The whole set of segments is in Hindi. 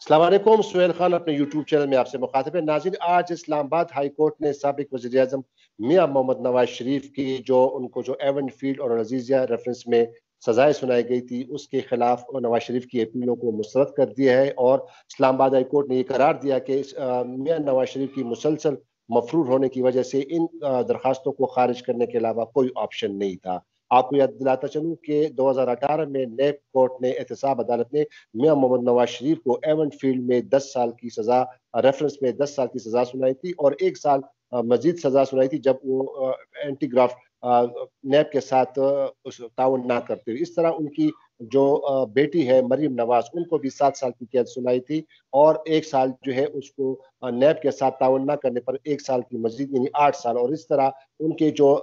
अस्सलाम वालेकुम। सुहेल खान अपने यूट्यूब चैनल में आपसे मुखातिब है। नाज़रीन, आज इस्लामाबाद हाई कोर्ट ने साबिक वज़ीर आज़म मियां मोहम्मद नवाज शरीफ की जो एवन फील्ड और अजीजिया रेफरेंस में सजाएं सुनाई गई थी, उसके खिलाफ नवाज शरीफ की अपीलों को मुस्तरद कर दिया है। और इस्लामाबाद हाई कोर्ट ने यह करार दिया कि मियां नवाज शरीफ की मुसलसल मफरूर होने की वजह से इन दरखास्तों को खारिज करने के अलावा कोई ऑप्शन नहीं था। आपको याद दिलाता चलूं कि 2018 में नेब कोर्ट ने एहतसाब अदालत ने मियां मोहम्मद नवाज शरीफ को एवन फील्ड में 10 साल की सजा रेफरेंस में 10 साल की सजा सुनाई थी और 1 साल मजीद सजा सुनाई थी जब वो एंटीग्राफ नेब के साथ ताउन ना करते हुए। इस तरह उनकी जो बेटी है मरीम नवाज, उनको भी 7 साल की कैद सुनाई थी और 1 साल जो है उसको नेब के साथ ताउन ना करने पर 1 साल की मजीद यानी 8 साल। और इस तरह उनके जो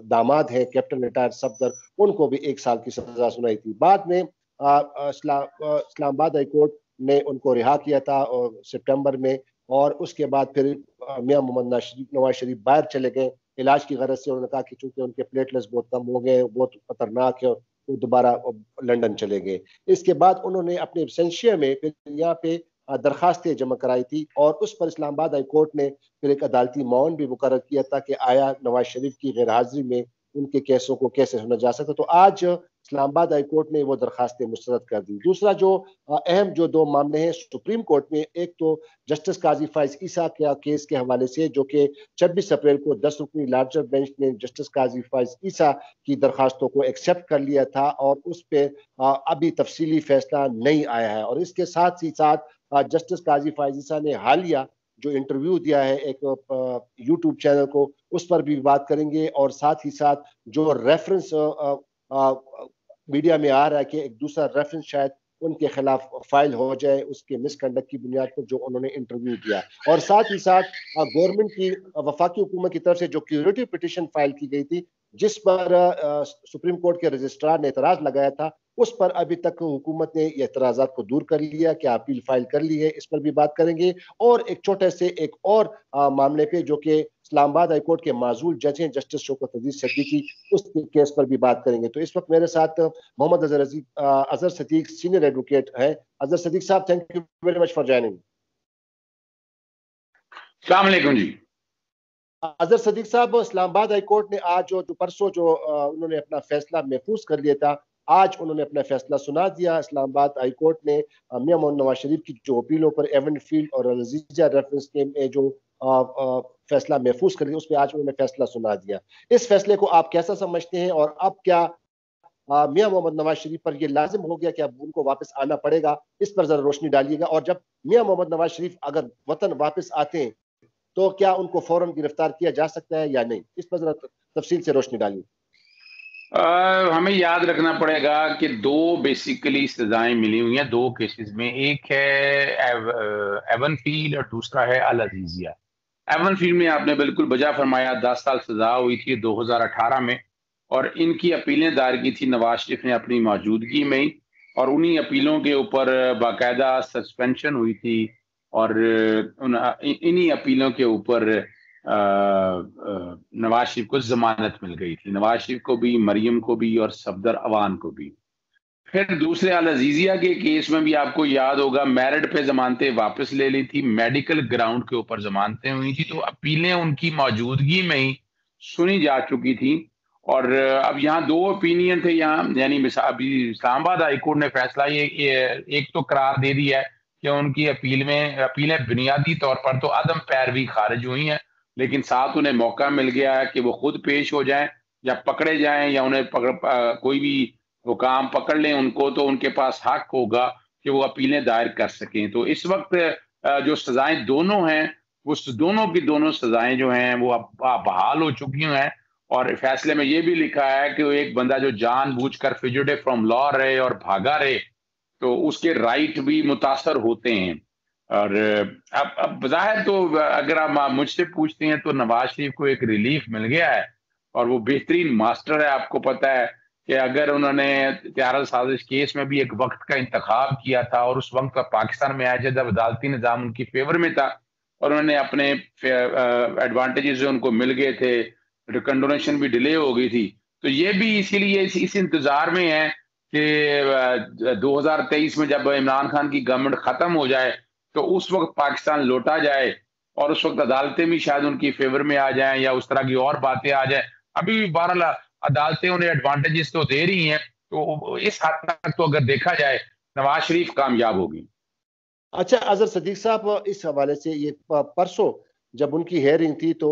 दामाद हैं कैप्टन रिटायर्ड सफदर, उनको भी 1 साल की सजा सुनाई थी। बाद में इस्लामाबाद हाई कोर्ट ने उनको रिहा किया था सितंबर में। और उसके बाद फिर मियां मोहम्मद नवाज शरीफ बाहर चले गए इलाज की गरज से। उन्होंने कहा कि चूंकि उनके प्लेटलेट्स बहुत कम हो गए, बहुत खतरनाक है, और वो दोबारा लंदन चले गए। इसके बाद उन्होंने अपने एब्सेंशिया में फिर यहाँ पे दरखास्तें जमा कराई थी और उस पर इस्लामाबाद हाई कोर्ट ने फिर एक अदालती मौन भी मुकर्रर किया था कि आया नवाज शरीफ की गैर हाजिरी में उनके केसों को कैसे सुना जा सकता। तो आज इस्लामाबाद हाई कोर्ट ने वो दरखास्तें मुस्तरद कर दी। दूसरा जो अहम जो दो मामले हैं सुप्रीम कोर्ट में, एक तो जस्टिस काजी फाइज ईसा के केस के हवाले से, जो कि 26 अप्रैल को 10 रुकनी लार्जर बेंच ने जस्टिस काजी फाइज ईसा की दरखास्तों को एक्सेप्ट कर लिया था और उस पर अभी तफसीली फैसला नहीं आया है। और इसके साथ ही साथ जस्टिस काजी फाइज ईसा ने हालिया जो इंटरव्यू दिया है एक यूट्यूब चैनल को, उस पर भी बात करेंगे। और साथ ही साथ जो रेफरेंस मीडिया में आ रहा है कि एक दूसरा रेफरेंस शायद उनके खिलाफ फाइल हो जाए उसके मिसकंडक्ट की बुनियाद पर जो उन्होंने इंटरव्यू दिया। और साथ ही साथ गवर्नमेंट की वफाकी हुकूमत की तरफ से जो क्यूरेटिव पिटीशन फाइल की गई थी, जिस पर सुप्रीम कोर्ट के रजिस्ट्रार ने एतराज लगाया था, उस पर अभी तक हुकूमत ने एतराजात को दूर कर लिया, क्या अपील फाइल कर ली है, इस पर भी बात करेंगे। और एक छोटे से एक और मामले पे जो कि इस्लामाबाद हाई कोर्ट के माजूल जज हैं जस्टिस शौकत अजीज सिद्दीकी, उस केस पर भी बात करेंगे। तो इस वक्त मेरे साथ मोहम्मद अजहर सदीक सीनियर एडवोकेट हैं। अजहर सदीक साहब, thank you very much for joining. अस्सलाम वालेकुम जी। अजहर सदीक साहब, इस्लामाबाद हाई कोर्ट ने आज जो परसों जो उन्होंने अपना फैसला महफूज कर लिया था, आज उन्होंने अपना फैसला सुना दिया। इस्लामाबाद हाई कोर्ट ने मियां मोहम्मद नवाज शरीफ की जो अपीलों पर एवन फील्ड और अजीजिया रेफरेंस के में जो फैसला महफूज कर लिया, उस पर आज उन्होंने फैसला सुना दिया। इस फैसले को आप कैसा समझते हैं और अब क्या मियां मोहम्मद नवाज शरीफ पर यह लाजिम हो गया कि अब उनको वापस आना पड़ेगा? इस पर जरा रोशनी डालिएगा। और जब मियां मोहम्मद नवाज शरीफ अगर वतन वापस आते हैं तो क्या उनको फौरन गिरफ्तार किया जा सकता है या नहीं? इस पर जरा तफसील से रोशनी डालिए। हमें याद रखना पड़ेगा कि दो बेसिकली सजाएं मिली हुई हैं दो केसेस में। एक है एवन फील्ड और दूसरा है अल अजीजिया। एवन फील्ड में आपने बिल्कुल बजा फरमाया, 10 साल सजा हुई थी 2018 में, और इनकी अपीलें दायर की थी नवाज शरीफ ने अपनी मौजूदगी में ही, और उन्हीं अपीलों के ऊपर बाकायदा सस्पेंशन हुई थी और इन्हीं अपीलों के ऊपर नवाज शरीफ को जमानत मिल गई थी, नवाज शरीफ को भी, मरियम को भी और सफदर अवान को भी। फिर दूसरे अल अजीजिया के केस में भी आपको याद होगा, मेरिट पे जमानतें वापस ले ली थी, मेडिकल ग्राउंड के ऊपर जमानतें हुई थी, तो अपीलें उनकी मौजूदगी में ही सुनी जा चुकी थी। और अब यहाँ दो ओपिनियन थे यहाँ, यानी अभी इस्लामाबाद हाईकोर्ट ने फैसला ये एक तो करार दे दिया है कि उनकी अपीलें बुनियादी तौर पर तो अदम पैरवी खारिज हुई हैं, लेकिन साथ उन्हें मौका मिल गया है कि वो खुद पेश हो जाएं या पकड़े जाएं, या उन्हें कोई भी हुकाम पकड़ लें उनको, तो उनके पास हक होगा कि वो अपीलें दायर कर सकें। तो इस वक्त जो सजाएं दोनों हैं, वो दोनों की दोनों सजाएं जो हैं वो अब बहाल हो चुकी हैं। और फैसले में ये भी लिखा है कि वो एक बंदा जो जानबूझकर फ्यूजिटिव फ्रॉम लॉ रहे और भागा रहे, तो उसके राइट भी मुतासर होते हैं। और अब जाहिर तो अगर आप मुझसे पूछते हैं तो नवाज शरीफ को एक रिलीफ मिल गया है, और वो बेहतरीन मास्टर है। आपको पता है कि अगर उन्होंने त्यारा साजिश केस में भी एक वक्त का इंतखाब किया था, और उस वक्त का पाकिस्तान में आया जब अदालती निज़ाम उनकी फेवर में था, और उन्होंने अपने एडवांटेजेस जो उनको मिल गए थे, रिकंडोनेशन भी डिले हो गई थी, तो ये भी इसीलिए इस इंतजार में है कि 2023 में जब इमरान खान की गवर्नमेंट खत्म हो जाए तो उस वक्त पाकिस्तान लौटा जाए और उस वक्त अदालतें भी शायद उनकी फेवर में आ जाएं या उस तरह की और बातें आ जाए। अभी भी बहरहाल अदालतें उन्हें एडवांटेजेस तो दे रही हैं, तो इस हद तक तो अगर देखा जाए नवाज शरीफ कामयाब होगी। अच्छा अजहर सदीक साहब, इस हवाले से ये परसों जब उनकी हेयरिंग थी तो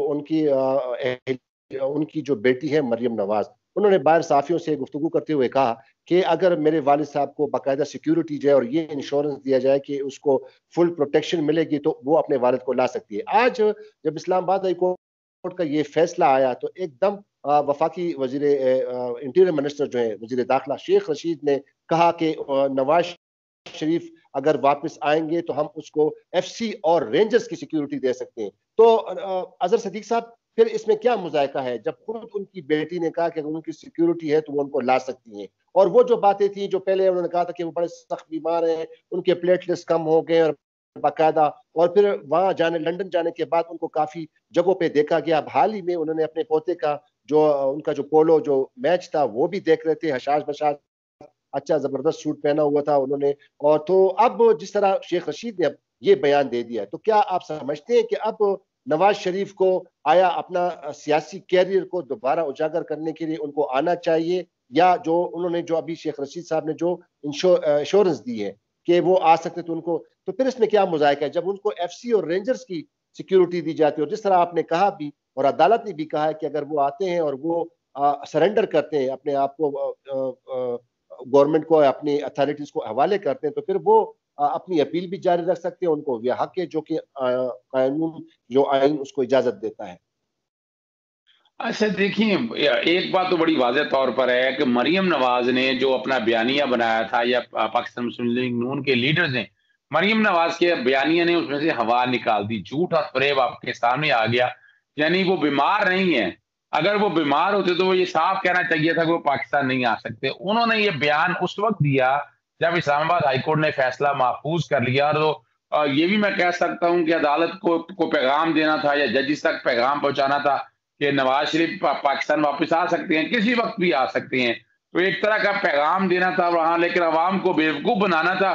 उनकी जो बेटी है मरियम नवाज, उन्होंने बाहर साफियों से गुफ्तगू करते हुए कहा कि अगर मेरे वालिद साहब को बाकायदा सिक्योरिटी जाए और ये इंश्योरेंस दिया जाए कि उसको फुल प्रोटेक्शन मिलेगी तो वो अपने वालिद को ला सकती है। आज जब इस्लामाबाद हाई कोर्ट का ये फैसला आया तो एकदम वफाकी वजीर इंटीरियर मिनिस्टर जो है वजीर दाखिला शेख रशीद ने कहा कि नवाज शरीफ अगर वापस आएंगे तो हम उसको एफसी और रेंजर्स की सिक्योरिटी दे सकते हैं। तो अजहर सदीक साहब, फिर इसमें क्या मुजायका है जब खुद उनकी बेटी ने कहा कि अगर उनकी सिक्योरिटी है तो वो उनको ला सकती हैं, और वो जो बातें थी जो पहले उन्होंने कहा था कि वो बड़े सख्त बीमार हैं, उनके प्लेटलेट्स कम हो गए और बाकायदा, और फिर वहां जाने लंदन जाने के बाद उनको काफी जगहों पे देखा गया। अब हाल ही में उन्होंने अपने पोते का जो उनका जो पोलो जो मैच था वो भी देख रहे थे, हशाश बशाश अच्छा जबरदस्त सूट पहना हुआ था उन्होंने। और तो अब जिस तरह शेख रशीद ने अब ये बयान दे दिया है, तो क्या आप समझते हैं कि अब नवाज शरीफ को आया अपना सियासी कैरियर को दोबारा उजागर करने के लिए उनको आना चाहिए, या जो उन्होंने जो अभी शेख रशीद साहब ने जो इंश्योरेंस दी है कि वो आ सकते, तो उनको, तो फिर इसमें क्या मुजायका है जब उनको एफसी और रेंजर्स की सिक्योरिटी दी जाती है? और जिस तरह आपने कहा भी और अदालत ने भी कहा है कि अगर वो आते हैं और वो सरेंडर करते हैं अपने आप को गवर्नमेंट को, अपनी अथॉरिटीज को हवाले करते हैं, तो फिर वो अपनी अपील भी जारी रख सकते हैं, उनको यह हक है जो कि कानून जो आइन उसको इजाजत देता है। अच्छा देखिए, एक बात तो बड़ी वाज़ेह तौर पर है कि मरियम नवाज ने जो अपना बयानिया बनाया था या पाकिस्तान मुस्लिम लीग नून के लीडर्स ने, मरियम नवाज के बयानिया ने उसमें से हवा निकाल दी, झूठ और फरेब आपके सामने आ गया। यानी वो बीमार नहीं है। अगर वो बीमार होते तो वो ये साफ कहना चाहिए था कि वो पाकिस्तान नहीं आ सकते। उन्होंने ये बयान उस वक्त दिया जब इस्लामाबाद हाईकोर्ट ने फैसला महफूज कर लिया, और ये भी मैं कह सकता हूँ कि अदालत को पैगाम देना था या जजिस तक पैगाम पहुंचाना था कि नवाज शरीफ पाकिस्तान वापस आ सकते हैं, किसी वक्त भी आ सकते हैं। तो एक तरह का पैगाम देना था वहां, लेकिन अवाम को बेवकूफ बनाना था।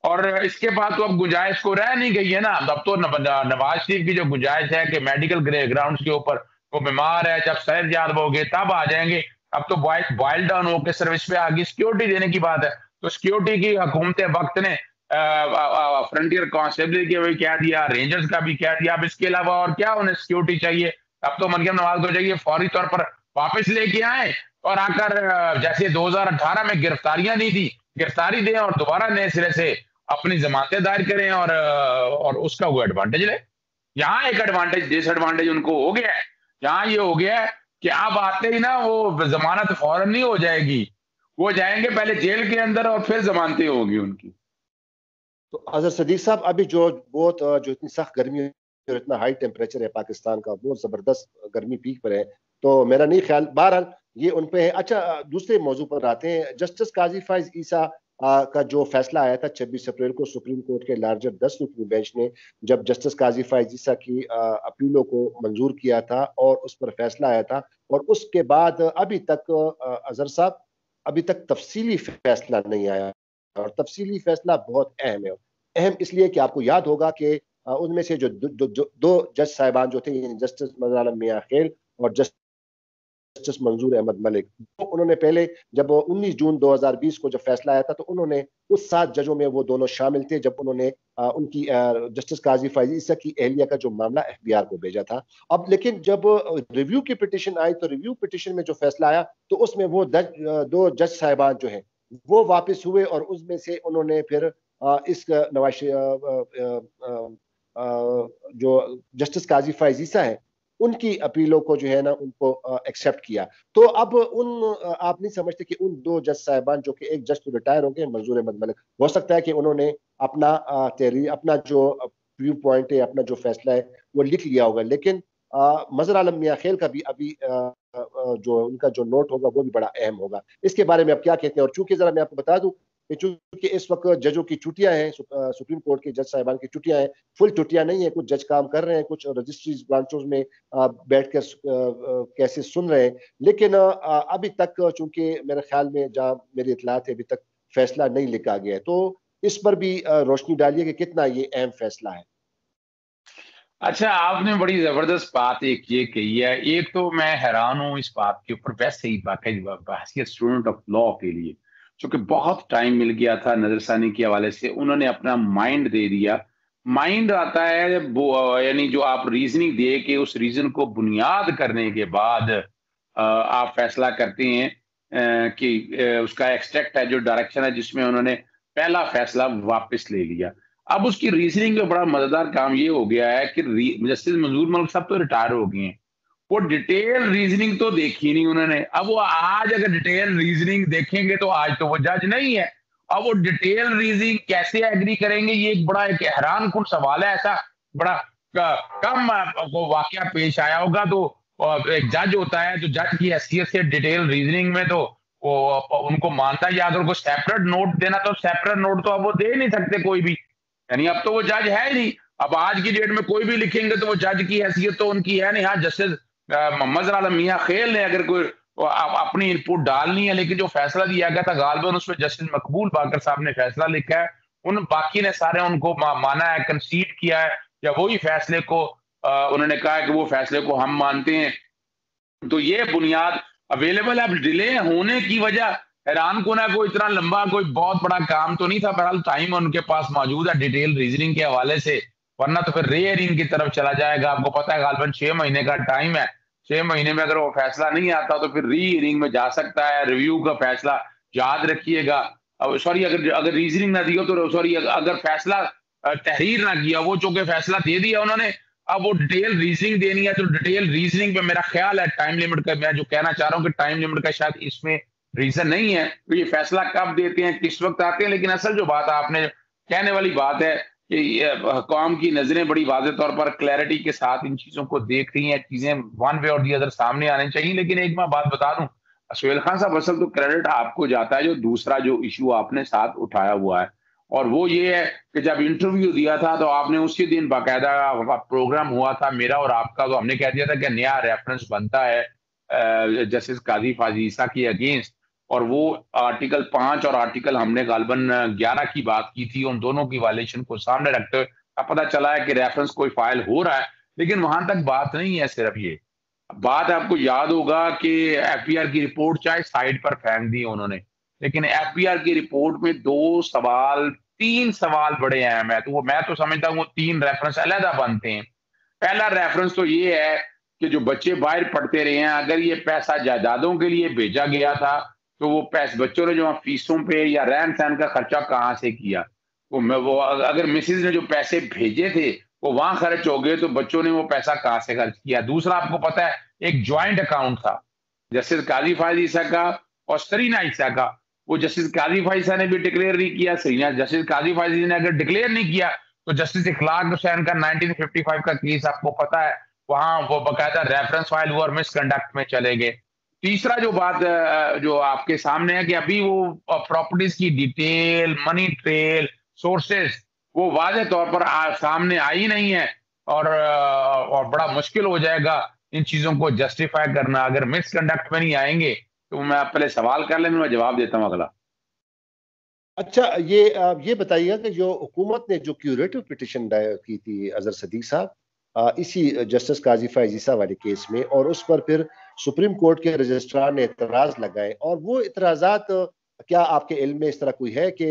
और इसके बाद तो अब गुंजाइश को रह नहीं गई है ना। अब तो नवाज शरीफ की जो गुंजाइश है कि मेडिकल ग्राउंड के ऊपर वो बीमार है, जब सेहतयाब हो गए तब आ जाएंगे। अब तो बॉयल डाउन होकर सर्विस पे आगे सिक्योरिटी देने की बात है। तो सिक्योरिटी की हुकूमत वक्त ने फ्रंटियर कांस्टेबल के भी क्या दिया, रेंजर्स का भी क्या दिया। अब इसके अलावा और क्या उन्हें सिक्योरिटी चाहिए? अब तो मरियम नवाज को चाहिए फौरी तौर पर वापस लेके आए और आकर जैसे 2018 में गिरफ्तारियां दी थी, गिरफ्तारी दें और दोबारा नए सिरे से अपनी जमानतें दायर करें और उसका वो एडवांटेज ले। यहाँ एक एडवांटेज डिसएडवांटेज उनको हो गया है। यहाँ ये हो गया है कि अब आते ही ना वो जमानत फौरन नहीं हो जाएगी, वो जाएंगे पहले जेल के अंदर और फिर जमानतें होगी उनकी। तो अजहर सदीक साहब, अभी जो बहुत जो इतनी सख्त गर्मी और इतना हाई टेम्परेचर है पाकिस्तान का, बहुत जबरदस्त गर्मी पीक पर है, तो मेरा नहीं ख्याल, बहरहाल ये उन पे है। अच्छा दूसरे मौजू पर आते हैं। जस्टिस काजी फाइज ईसा का जो फैसला आया था 26 अप्रैल को सुप्रीम कोर्ट के लार्जर 10 रुकनी बेंच ने, जब जस्टिस काजी फाइज ईसा की अपीलों को मंजूर किया था और उस पर फैसला आया था, और उसके बाद अभी तक अजहर साहब, अभी तक तफसीली फैसला नहीं आया। और तफसीली फैसला बहुत अहम है। अहम इसलिए कि आपको याद होगा कि उनमें से जो दो जज साहिबान जो थे, जस्टिस मज़हर आलम मियां खेल और जस्टिस मंजूर अहमद मलिक, तो उन्होंने पहले जब 19 जून 2020 को जब फैसला आया था तो उन्होंने उस 7 जजों में वो दोनों शामिल थे जब उन्होंने उनकी जस्टिस काजी फाइज ईसा की अहलिया का जो मामला एफबीआर को भेजा था। अब लेकिन जब रिव्यू की पिटीशन आई तो रिव्यू पिटीशन में जो फैसला आया तो उसमें वो दो जज साहिबान जो हैं वो वापस हुए, और उसमें से उन्होंने फिर इस नवाज जो जस्टिस काजी फाइज ईसा है उनकी अपीलों को जो है ना उनको एक्सेप्ट किया। तो अब आप नहीं समझते कि उन दो जज साहिबान, जो कि एक जज तो रिटायर हो गए मंजूर अहमद मलिक, हो सकता है कि उन्होंने अपना अपना जो व्यू पॉइंट है, अपना जो फैसला है वो लिख लिया होगा, लेकिन मज़हर आलम मियां खेल का भी अभी जो उनका जो नोट होगा वो भी बड़ा अहम होगा। इसके बारे में आप क्या कहते हैं? और चूंकि जरा मैं आपको बता दूं कि चूंकि इस वक्त जजों की छुट्टियां हैं, सुप्रीम कोर्ट के जज साहिबान की छुट्टियां हैं, फुल छुट्टियां नहीं है, कुछ जज काम कर रहे हैं, कुछ रजिस्ट्री ब्रांचों में बैठकर केसेस सुन रहे हैं, लेकिन अभी तक चूंकि मेरे ख्याल में, जहां मेरी इतलात है, अभी तक फैसला नहीं लिखा गया है। तो इस पर भी रोशनी डालिए कि कितना ये अहम फैसला है। अच्छा, आपने बड़ी जबरदस्त बात एक ये कही है। एक तो मैं हैरान हूं इस बात के ऊपर, वैसे ही बाकायदा स्टूडेंट ऑफ लॉ के लिए, क्योंकि बहुत टाइम मिल गया था नजरसानी के हवाले से, उन्होंने अपना माइंड दे दिया। माइंड आता है वो, यानी जो आप रीजनिंग दे के उस रीजन को बुनियाद करने के बाद आप फैसला करते हैं कि उसका एक्सट्रैक्ट है, जो डायरेक्शन है, जिसमें उन्होंने पहला फैसला वापस ले लिया। अब उसकी रीजनिंग में बड़ा मजेदार काम ये हो गया है कि जस्टिस मंजूर मलिक साहब तो रिटायर हो गए हैं, वो डिटेल रीजनिंग तो देखी नहीं उन्होंने। अब वो आज अगर डिटेल रीजनिंग देखेंगे तो आज तो वो जज नहीं है। अब वो डिटेल रीजनिंग कैसे एग्री करेंगे, ये एक हैरान कुन सवाल है। ऐसा बड़ा कम को वाकया पेश आया होगा। तो एक जज होता है, तो जज की हैसियत से डिटेल रीजनिंग में तो वो उनको मानता है, या अगर उनको सेपरेट नोट देना तो सेपरेट नोट तो अब वो दे नहीं सकते कोई भी, यानी अब तो वो जज है ही नहीं। अब आज की डेट में कोई भी लिखेंगे तो वो जज की हैसियत तो उनकी है नहीं। हाँ, जस्टिस मोहम्मद आलम मियां खेल ने अगर कोई अपनी इनपुट डालनी है, लेकिन जो फैसला दिया गया था गालिबन उसमें जस्टिस मकबूल बाकर साहब ने फैसला लिखा है, उन बाकी ने सारे उनको माना है, कंसीड किया है, या वही फैसले को उन्होंने कहा है कि वो फैसले को हम मानते हैं। तो ये बुनियाद अवेलेबल है। अब डिले होने की वजह हैरान को ना, कोई इतना लंबा कोई बहुत बड़ा काम तो नहीं था, बहरहाल टाइम उनके पास मौजूद है डिटेल रीजनिंग के हवाले से, वरना तो फिर रे हियरिंग की तरफ चला जाएगा। आपको पता है गालिबन 6 महीने का टाइम है, 6 महीने में अगर वो फैसला नहीं आता तो फिर री हियरिंग में जा सकता है, रिव्यू का फैसला। याद रखिएगा, सॉरी, अगर अगर रीजनिंग ना दी हो तो सॉरी, अगर फैसला तहरीर ना किया, वो चूंकि फैसला दे दिया उन्होंने, अब वो डिटेल रीजनिंग देनी है, तो डिटेल रीजनिंग पे मेरा ख्याल है टाइम लिमिट का, मैं जो कहना चाह रहा हूँ कि टाइम लिमिट का शायद इसमें रीजन नहीं है। तो ये फैसला कब देते हैं, किस वक्त आते हैं, लेकिन असल जो बात आपने कहने वाली बात है कि कौम की नजरें बड़ी वाज़ेह तौर पर क्लैरिटी के साथ इन चीजों को देख रही हैं, चीजें वन वे और दी अदर सामने आनी चाहिए। लेकिन एक मैं बात बता दूं, सुहेल खान साहब, असल तो क्रेडिट आपको जाता है जो दूसरा जो इशू आपने साथ उठाया हुआ है, और वो ये है कि जब इंटरव्यू दिया था तो आपने उसी दिन बाकायदा प्रोग्राम हुआ था मेरा और आपका, तो हमने कह दिया था कि नया रेफरेंस बनता है जस्टिस काजी फाजी ईसा के अगेंस्ट, और वो आर्टिकल 5 और आर्टिकल हमने गालिबन 11 की बात की थी, उन दोनों की वायलेशन को सामने रखते हुए अब पता चला है कि रेफरेंस कोई फाइल हो रहा है। लेकिन वहां तक बात नहीं है सिर्फ ये बात, आपको याद होगा कि एफबीआर की रिपोर्ट चाहे साइड पर फेंक दी उन्होंने, लेकिन एफबीआर की रिपोर्ट में 3 सवाल बड़े अहम है। तो वो मैं तो समझता हूँ वो 3 रेफरेंस अलहदा बनते हैं। पहला रेफरेंस तो ये है कि जो बच्चे बाहर पढ़ते रहे हैं, अगर ये पैसा जायदादों के लिए भेजा गया था तो वो पैसे बच्चों ने जो फीसों पे या रहन सहन का खर्चा कहाँ से किया, वो अगर मिसिज ने जो पैसे भेजे थे वो वहां खर्च हो गए तो बच्चों ने वो पैसा कहाँ से खर्च किया। दूसरा, आपको पता है एक ज्वाइंट अकाउंट था जस्टिस काजी फायद ईसा का और सरीना ईसा का, वो जस्टिस काजी फायद ईसा ने भी डिक्लेयर नहीं किया, सरीना जस्टिस काजी फायद ईसा ने अगर डिक्लेयर नहीं किया तो जस्टिस इखलाक हुसैन का 1955 का केस आपको पता है, वहां वो बकायदा रेफरेंस फाइल हुआ और मिसकंडक्ट में चले गए। तीसरा जो बात जो आपके सामने है कि अभी वो प्रॉपर्टीज की डिटेल, मनी ट्रेल, सोर्सेस वो वाज़ेह तौर पर सामने आई नहीं है, और बड़ा मुश्किल हो जाएगा इन चीजों को जस्टिफाई करना अगर मिसकंडक्ट में नहीं आएंगे। तो मैं पहले सवाल कर लें, मैं जवाब देता हूं अगला। अच्छा, ये बताइएगा कि जो हुकूमत ने जो क्यूरेटिव पिटिशन दायर की थी अजहर सदीक साहब, इसी जस्टिस काजी फायद ईसा वाले केस में, और उस पर फिर सुप्रीम कोर्ट के रजिस्ट्रार ने इतराज लगाए, और वो इतराजात क्या आपके इल्म में इस तरह कोई है कि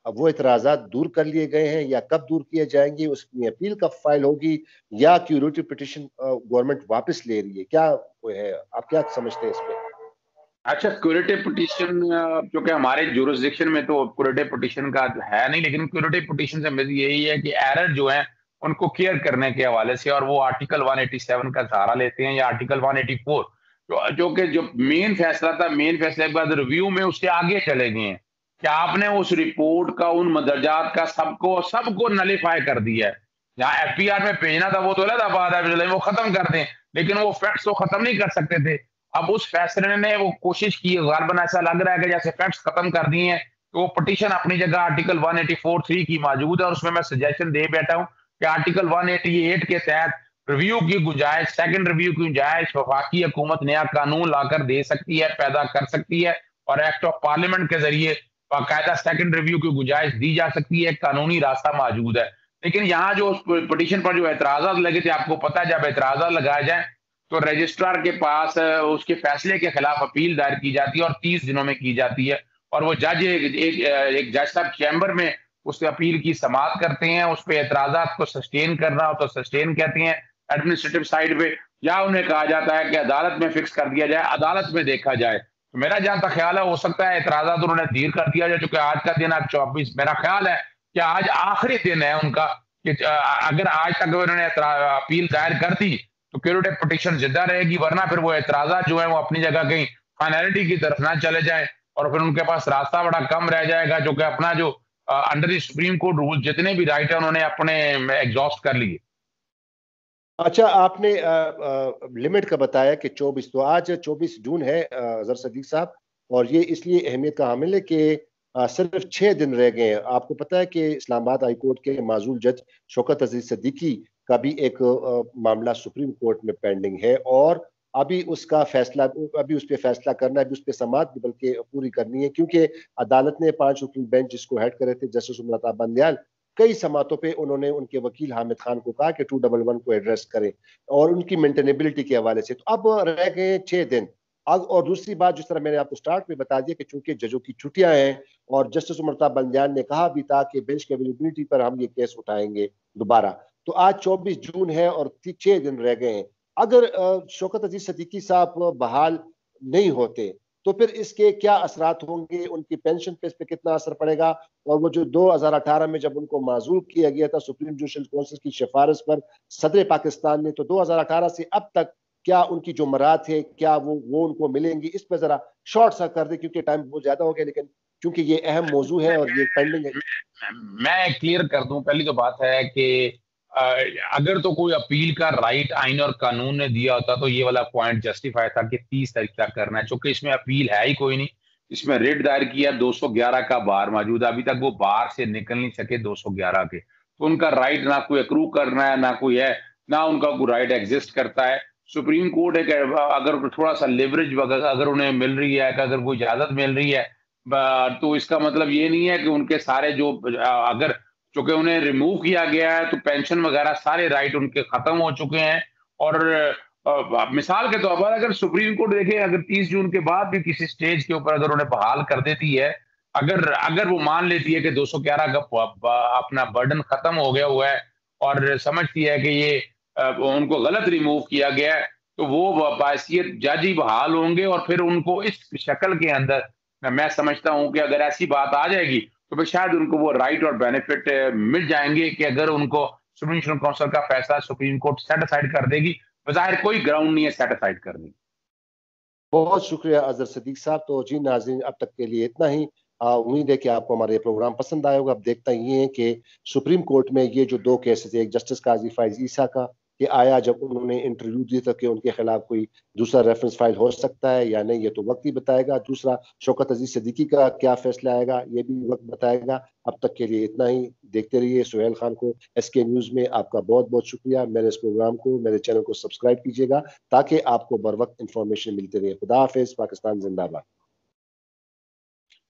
वो इतराजात दूर कर लिए गए हैं, या कब दूर किए जाएंगे, उसकी अपील कब फाइल होगी, या क्यूरेटिव पिटिशन गवर्नमेंट वापस ले रही है, क्या वो है, आप क्या समझते हैं इस पे? अच्छा, क्यूरेटिव पिटीशन जो कि हमारे जुरिस्डिक्शन में तो क्यूरेटिव पिटीशन का है नहीं, लेकिन क्यूरेटिव पिटीशन से मेरी यही है कि एरर जो है उनको क्लियर करने के हवाले से, और वो आर्टिकल 187 का सहारा लेते हैं या आर्टिकल 184, जो मेन फैसला था, मेन फैसले के बाद रिव्यू में उससे आगे चले गए हैं कि आपने उस रिपोर्ट का उन मदरजात का सबको नलीफाई कर दिया है। जहाँ एफबीआर में भेजना था वो तो अलग बात है, वो खत्म कर दें, लेकिन वो फैक्ट्स तो खत्म नहीं कर सकते थे। अब उस फैसले ने वो कोशिश की, गालिबन ऐसा लग रहा है कि जैसे फैक्ट्स खत्म कर दिए हैं, तो वो पिटीशन अपनी जगह आर्टिकल 184(3) की मौजूद है और उसमें मैं सजेशन दे बैठा हूँ कि आर्टिकल 188 के तहत रिव्यू की गुंजाइश, सेकंड रिव्यू की गुंजाइश वफाकी हुकूमत नया कानून लाकर दे सकती है, पैदा कर सकती है और एक्ट ऑफ पार्लियामेंट के जरिए बाकायदा सेकंड रिव्यू की गुंजाइश दी जा सकती है, कानूनी रास्ता मौजूद है। लेकिन यहाँ जो पिटीशन पर जो एतराज़ात लगे थे, आपको पता है जब एतराज़ात लगाए जाए तो रजिस्ट्रार के पास उसके फैसले के खिलाफ अपील दायर की जाती है और 30 दिनों में की जाती है और वो जज एक जज साहब चैम्बर में उस अपील की समाअत करते हैं। उस पर एतराज़ात को सस्टेन करना हो तो सस्टेन कहते हैं एडमिनिस्ट्रेटिव साइड पे, या उन्हें कहा जाता है कि अदालत में फिक्स कर दिया जाए, अदालत में देखा जाए। तो मेरा जहां तक ख्याल है हो सकता है एतराज़ात उन्होंने धीर कर दिया जाए, चूंकि आज का दिन आज 24, मेरा ख्याल है कि आज आखिरी दिन है उनका कि अगर आज तक उन्होंने अपील दायर कर दी तो क्यूरेटिव पिटीशन जिंदा रहेगी, वरना फिर वो एतराज़ात जो है वो अपनी जगह कहीं फाइनलिटी की तरफ ना चले जाए और फिर उनके पास रास्ता बड़ा कम रह जाएगा, जो कि अपना जो under the supreme court rule जितने भी राइट है उन्होंने अपने एग्जॉस्ट कर लिए। अच्छा, आपने लिमिट का बताया कि 24, तो आज 24 जून है अजहर सदीक साहब, और ये इसलिए अहमियत का हामिल है कि सिर्फ 6 दिन रह गए हैं। आपको पता है कि इस्लामाबाद हाई कोर्ट के माजूल जज शौकत अजीज सिद्दीकी का भी एक मामला सुप्रीम कोर्ट में पेंडिंग है और अभी उसका फैसला, अभी उस पर फैसला करना है, अभी उस पर समाअत भी बल्कि पूरी करनी है, क्योंकि अदालत ने 5 रुकनी बेंच जिसको हेड करे थे जस्टिस उमर बंदयाल, कई समातों पे उन्होंने उनके वकील हामिद खान को कहा कि 211 को एड्रेस करें और उनकी मेंटेनेबिलिटी के हवाले से। तो अब रह गए 6 दिन। अब और दूसरी बात, जिस तरह मैंने आपको स्टार्ट में बता दिया कि चूंकि जजों की छुट्टियां हैं और जस्टिस उमर बंदयाल ने कहा भी था कि बेंच की अवेलेबिलिटी पर हम ये केस उठाएंगे दोबारा, तो आज 24 जून है और 6 दिन रह गए हैं। अगर शौकत अजीज सिद्दीकी साहब बहाल नहीं होते तो फिर इसके क्या असरात होंगे, उनकी पेंशन पे इस पे कितना असर पड़ेगा, और वो जो 2018 में जब उनको माजूल किया गया था सुप्रीम जुडिशल काउंसिल की सिफारिश पर सदर पाकिस्तान ने, तो 2018 से अब तक क्या उनकी जो मराद है क्या वो उनको मिलेंगी, इस पर जरा शॉर्ट सा कर दे क्योंकि टाइम बहुत ज्यादा हो गया, लेकिन क्योंकि ये अहम मौजू है और ये पेंडिंग है। मैं क्लियर कर दूं, पहली तो बात है कि अगर तो कोई अपील का राइट आइन और कानून ने दिया होता तो ये वाला पॉइंट जस्टिफाई था कि 30 तारीख तक करना है, चूंकि इसमें अपील है ही कोई नहीं। इसमें रिट दायर किया, 211 का बार मौजूद है, अभी तक वो बार से निकल नहीं सके 211 के, तो उनका राइट ना कोई अक्रू करना है, ना कोई है, ना उनका कोई राइट एग्जिस्ट करता है। सुप्रीम कोर्ट एक अगर थोड़ा सा लिवरेज अगर उन्हें मिल रही है, अगर कोई इजाजत मिल रही है, तो इसका मतलब ये नहीं है कि उनके सारे जो अगर चूंकि उन्हें रिमूव किया गया है तो पेंशन वगैरह सारे राइट उनके खत्म हो चुके हैं। और मिसाल के तौर पर अगर सुप्रीम कोर्ट देखे, अगर 30 जून के बाद भी किसी स्टेज के ऊपर अगर उन्हें बहाल कर देती है, अगर अगर वो मान लेती है कि 211 का अपना बर्डन खत्म हो गया हुआ है और समझती है कि ये उनको गलत रिमूव किया गया है, तो वो बायसियत जज ही बहाल होंगे और फिर उनको इस शक्ल के अंदर मैं समझता हूं कि अगर ऐसी बात आ जाएगी तो फिर शायद उनको वो राइट और बेनिफिट मिल जाएंगे कि अगर उनको सुप्रीम काउंसिल का फैसला सुप्रीम कोर्ट सेट असाइड कर देगी, बज़ाहिर कोई ग्राउंड नहीं है सेट असाइड करने। बहुत शुक्रिया अजहर सदीक साहब। तो जी नाज़रीन, अब तक के लिए इतना ही। उम्मीद है कि आपको हमारे प्रोग्राम पसंद आएगा। अब देखता ही है कि सुप्रीम कोर्ट में ये जो 2 केसेस, एक जस्टिस काजी फैज ईसा का कि आया जब उन्होंने इंटरव्यू दिया था कि उनके खिलाफ कोई दूसरा रेफरेंस फाइल हो सकता है या नहीं, ये तो वक्त ही बताएगा। दूसरा शौकत अजीज सिद्दीकी का क्या फैसला आएगा, ये भी वक्त बताएगा। अब तक के लिए इतना ही। देखते रहिए सुहेल खान को SK न्यूज में। आपका बहुत बहुत शुक्रिया। मेरे इस प्रोग्राम को, मेरे चैनल को सब्सक्राइब कीजिएगा ताकि आपको बर वक्त इंफॉर्मेशन मिलती रहे। खुदा हाफिज। पाकिस्तान जिंदाबाद।